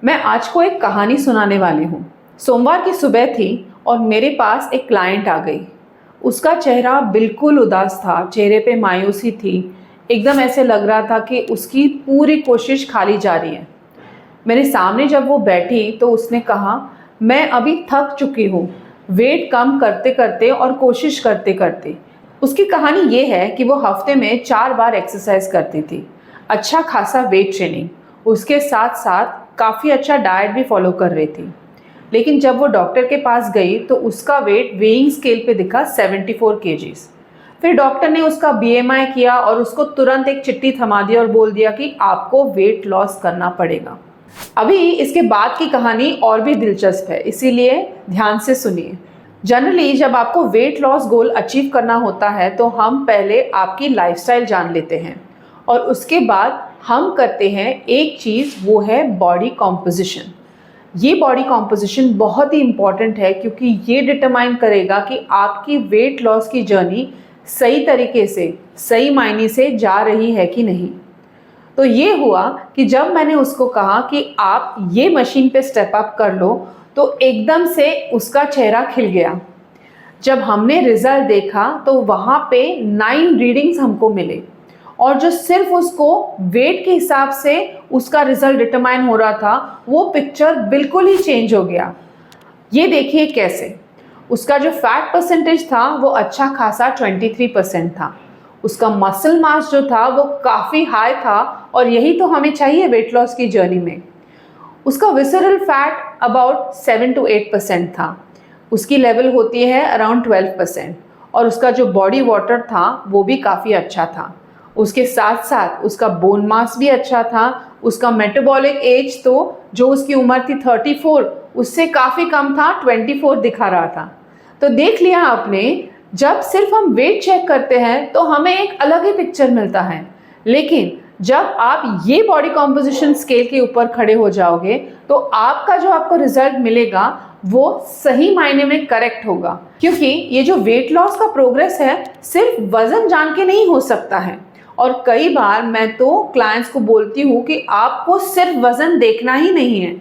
मैं आज को एक कहानी सुनाने वाली हूँ। सोमवार की सुबह थी और मेरे पास एक क्लाइंट आ गई। उसका चेहरा बिल्कुल उदास था, चेहरे पे मायूसी थी। एकदम ऐसे लग रहा था कि उसकी पूरी कोशिश खाली जा रही है। मेरे सामने जब वो बैठी तो उसने कहा, मैं अभी थक चुकी हूँ, वेट कम करते करते और कोशिश करते करते। उसकी कहानी ये है कि वो हफ्ते में 4 बार एक्सरसाइज करती थी, अच्छा खासा वेट ट्रेनिंग, उसके साथ साथ काफ़ी अच्छा डाइट भी फॉलो कर रही थी। लेकिन जब वो डॉक्टर के पास गई तो उसका वेट वेइंग स्केल पे दिखा 74 केजीज। फिर डॉक्टर ने उसका बीएमआई किया और उसको तुरंत एक चिट्ठी थमा दिया और बोल दिया कि आपको वेट लॉस करना पड़ेगा। अभी इसके बाद की कहानी और भी दिलचस्प है, इसीलिए ध्यान से सुनिए। जनरली जब आपको वेट लॉस गोल अचीव करना होता है तो हम पहले आपकी लाइफस्टाइल जान लेते हैं और उसके बाद हम करते हैं एक चीज़, वो है बॉडी कॉम्पोजिशन। ये बॉडी कॉम्पोजिशन बहुत ही इम्पॉर्टेंट है क्योंकि ये डिटरमाइन करेगा कि आपकी वेट लॉस की जर्नी सही तरीके से, सही मायने से जा रही है कि नहीं। तो ये हुआ कि जब मैंने उसको कहा कि आप ये मशीन पे स्टेप अप कर लो तो एकदम से उसका चेहरा खिल गया। जब हमने रिजल्ट देखा तो वहाँ पे 9 रीडिंग्स हमको मिले और जो सिर्फ उसको वेट के हिसाब से उसका रिजल्ट डिटरमाइन हो रहा था, वो पिक्चर बिल्कुल ही चेंज हो गया। ये देखिए कैसे। उसका जो फैट परसेंटेज था वो अच्छा खासा 23% था। उसका मसल मास जो था वो काफ़ी हाई था और यही तो हमें चाहिए वेट लॉस की जर्नी में। उसका विसरल फैट अबाउट 7 to 8% था। उसकी लेवल होती है अराउंड 12% और उसका जो बॉडी वाटर था वो भी काफ़ी अच्छा था। उसके साथ साथ उसका बोन मास भी अच्छा था। उसका मेटाबॉलिक एज तो जो उसकी उम्र थी 34, उससे काफ़ी कम था, 24 दिखा रहा था। तो देख लिया आपने, जब सिर्फ हम वेट चेक करते हैं तो हमें एक अलग ही पिक्चर मिलता है, लेकिन जब आप ये बॉडी कॉम्पोजिशन स्केल के ऊपर खड़े हो जाओगे तो आपका जो आपको रिजल्ट मिलेगा वो सही मायने में करेक्ट होगा। क्योंकि ये जो वेट लॉस का प्रोग्रेस है सिर्फ वजन जान के नहीं हो सकता है। और कई बार मैं तो क्लाइंट्स को बोलती हूँ कि आपको सिर्फ वजन देखना ही नहीं है,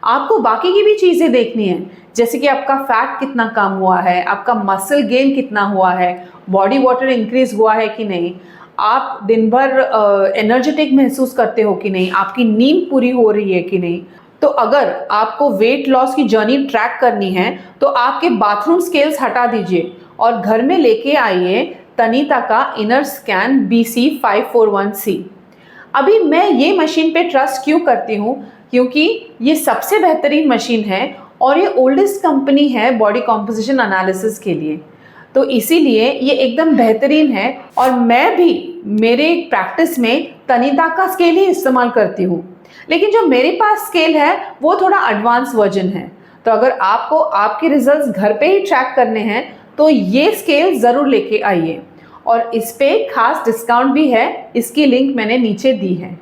आपको बाकी की भी चीज़ें देखनी है, जैसे कि आपका फैट कितना कम हुआ है, आपका मसल गेन कितना हुआ है, बॉडी वाटर इंक्रीज हुआ है कि नहीं, आप दिन भर एनर्जेटिक महसूस करते हो कि नहीं, आपकी नींद पूरी हो रही है कि नहीं। तो अगर आपको वेट लॉस की जर्नी ट्रैक करनी है तो आपके बाथरूम स्केल्स हटा दीजिए और घर में लेके आइए तनीता का इनर स्कैन BC541C। अभी मैं ये मशीन पे ट्रस्ट क्यों करती हूँ, क्योंकि ये सबसे बेहतरीन मशीन है और ये ओल्डेस्ट कंपनी है बॉडी कॉम्पोजिशन एनालिसिस के लिए। तो इसीलिए ये एकदम बेहतरीन है और मैं भी मेरे प्रैक्टिस में तनीता का स्केल ही इस्तेमाल करती हूँ। लेकिन जो मेरे पास स्केल है वो थोड़ा एडवांस वर्जन है। तो अगर आपको आपके रिजल्ट्स घर पे ही ट्रैक करने हैं तो ये स्केल ज़रूर लेके आइए और इस पे खास डिस्काउंट भी है, इसकी लिंक मैंने नीचे दी है।